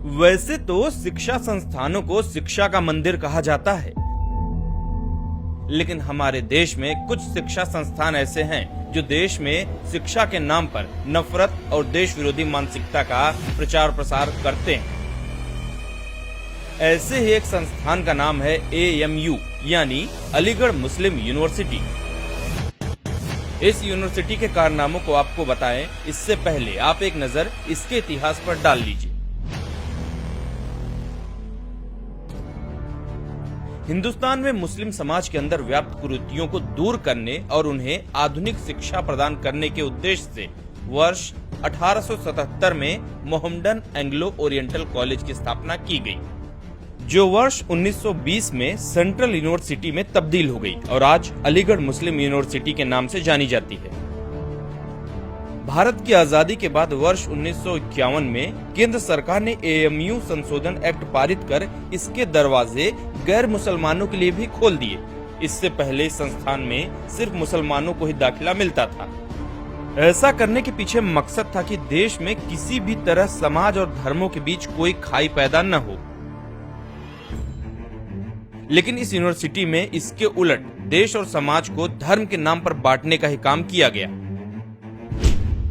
वैसे तो शिक्षा संस्थानों को शिक्षा का मंदिर कहा जाता है, लेकिन हमारे देश में कुछ शिक्षा संस्थान ऐसे हैं जो देश में शिक्षा के नाम पर नफरत और देश विरोधी मानसिकता का प्रचार प्रसार करते हैं। ऐसे ही एक संस्थान का नाम है AMU यानी अलीगढ़ मुस्लिम यूनिवर्सिटी। इस यूनिवर्सिटी के कारनामों को आपको बताएं, इससे पहले आप एक नजर इसके इतिहास पर डाल लीजिए। हिंदुस्तान में मुस्लिम समाज के अंदर व्याप्त कुरीतियों को दूर करने और उन्हें आधुनिक शिक्षा प्रदान करने के उद्देश्य से वर्ष 1877 में मोहम्मडन एंग्लो ओरिएंटल कॉलेज की स्थापना की गई, जो वर्ष 1920 में सेंट्रल यूनिवर्सिटी में तब्दील हो गई और आज अलीगढ़ मुस्लिम यूनिवर्सिटी के नाम से जानी जाती है। भारत की आजादी के बाद वर्ष 1951 में केंद्र सरकार ने AMU संशोधन एक्ट पारित कर इसके दरवाजे गैर मुसलमानों के लिए भी खोल दिए। इससे पहले इस संस्थान में सिर्फ मुसलमानों को ही दाखिला मिलता था। ऐसा करने के पीछे मकसद था कि देश में किसी भी तरह समाज और धर्मों के बीच कोई खाई पैदा न हो। लेकिन इस यूनिवर्सिटी में इसके उलट देश और समाज को धर्म के नाम पर बांटने का ही काम किया गया।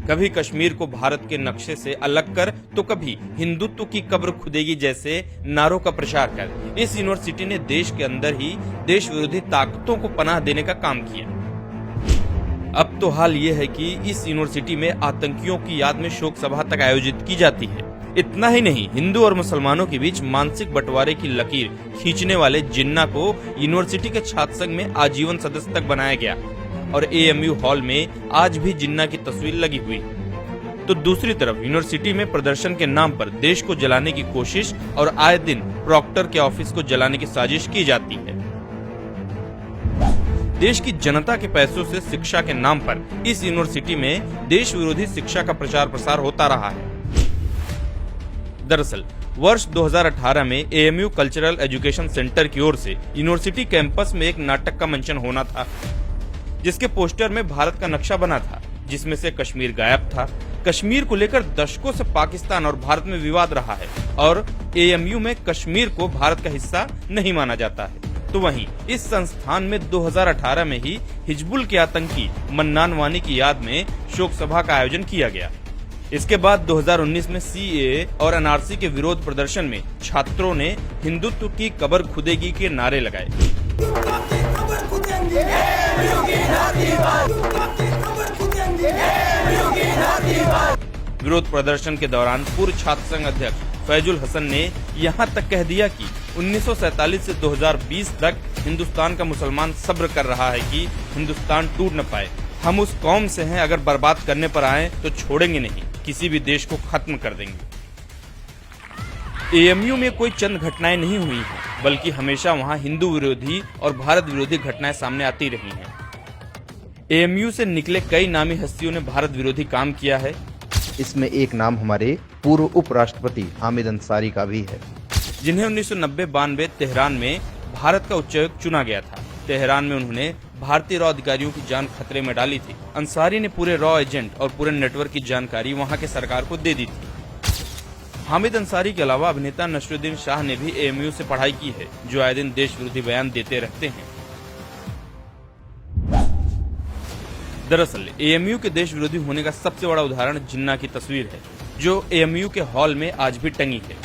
कभी कश्मीर को भारत के नक्शे से अलग कर तो कभी हिंदुत्व की कब्र खुदेगी जैसे नारों का प्रचार कर इस यूनिवर्सिटी ने देश के अंदर ही देश विरोधी ताकतों को पनाह देने का काम किया। अब तो हाल ये है कि इस यूनिवर्सिटी में आतंकियों की याद में शोक सभा तक आयोजित की जाती है। इतना ही नहीं, हिंदू और मुसलमानों के बीच मानसिक बंटवारे की लकीर खींचने वाले जिन्ना को यूनिवर्सिटी के छात्र संघ में आजीवन सदस्य तक बनाया गया और AMU हॉल में आज भी जिन्ना की तस्वीर लगी हुई। तो दूसरी तरफ यूनिवर्सिटी में प्रदर्शन के नाम पर देश को जलाने की कोशिश और आए दिन प्रॉक्टर के ऑफिस को जलाने की साजिश की जाती है। देश की जनता के पैसों से शिक्षा के नाम पर इस यूनिवर्सिटी में देश विरोधी शिक्षा का प्रचार प्रसार होता रहा है। दरअसल वर्ष 2018 में AMU कल्चरल एजुकेशन सेंटर की ओर से यूनिवर्सिटी कैंपस में एक नाटक का मंचन होना था, जिसके पोस्टर में भारत का नक्शा बना था, जिसमें से कश्मीर गायब था। कश्मीर को लेकर दशकों से पाकिस्तान और भारत में विवाद रहा है और AMU में कश्मीर को भारत का हिस्सा नहीं माना जाता है। तो वहीं इस संस्थान में 2018 में ही हिजबुल के आतंकी मन्नान वानी की याद में शोक सभा का आयोजन किया गया। इसके बाद 2019 में CAA और NRC के विरोध प्रदर्शन में छात्रों ने हिंदुत्व की कब्र खुदेगी के नारे लगाए। विरोध प्रदर्शन के दौरान पूर्व छात्र संघ अध्यक्ष फैजुल हसन ने यहां तक कह दिया कि 1947 से 2020 तक हिंदुस्तान का मुसलमान सब्र कर रहा है कि हिंदुस्तान टूट न पाए। हम उस कौम से हैं, अगर बर्बाद करने पर आए तो छोड़ेंगे नहीं, किसी भी देश को खत्म कर देंगे। AMU में कोई चंद घटनाएं नहीं हुई हैं, बल्कि हमेशा वहां हिंदू विरोधी और भारत विरोधी घटनाएं सामने आती रही हैं। AMU से निकले कई नामी हस्तियों ने भारत विरोधी काम किया है। इसमें एक नाम हमारे पूर्व उपराष्ट्रपति हामिद अंसारी का भी है, जिन्हें 1990-92 तेहरान में भारत का उच्चायुक्त चुना गया था। तेहरान में उन्होंने भारतीय रॉ अधिकारियों की जान खतरे में डाली थी। अंसारी ने पूरे रॉ एजेंट और पूरे नेटवर्क की जानकारी वहां के सरकार को दे दी थी। हामिद अंसारी के अलावा अभिनेता नसरुद्दीन शाह ने भी AMU से पढ़ाई की है, जो आए दिन देश विरोधी बयान देते रहते हैं। दरअसल AMU के देश विरोधी होने का सबसे बड़ा उदाहरण जिन्ना की तस्वीर है, जो AMU के हॉल में आज भी टंगी है।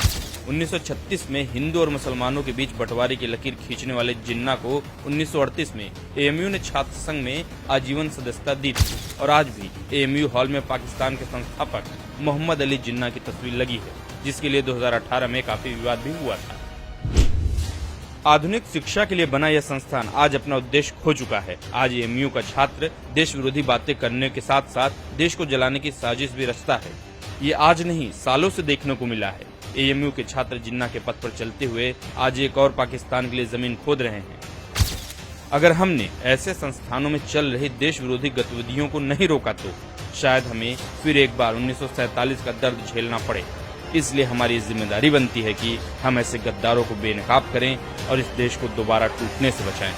1936 में हिंदू और मुसलमानों के बीच बंटवारे की लकीर खींचने वाले जिन्ना को 1938 में AMU ने छात्र संघ में आजीवन सदस्यता दी थी और आज भी AMU हॉल में पाकिस्तान के संस्थापक मोहम्मद अली जिन्ना की तस्वीर लगी है, जिसके लिए 2018 में काफी विवाद भी हुआ था। आधुनिक शिक्षा के लिए बना यह संस्थान आज अपना उद्देश्य खो चुका है। आज AMU का छात्र देश विरोधी बातें करने के साथ साथ देश को जलाने की साजिश भी रचता है। ये आज नहीं, सालों से देखने को मिला है। AMU के छात्र जिन्ना के पथ पर चलते हुए आज एक और पाकिस्तान के लिए जमीन खोद रहे हैं। अगर हमने ऐसे संस्थानों में चल रही देश विरोधी गतिविधियों को नहीं रोका तो शायद हमें फिर एक बार 1947 का दर्द झेलना पड़े। इसलिए हमारी जिम्मेदारी बनती है कि हम ऐसे गद्दारों को बेनकाब करें और इस देश को दोबारा टूटने से बचाएं।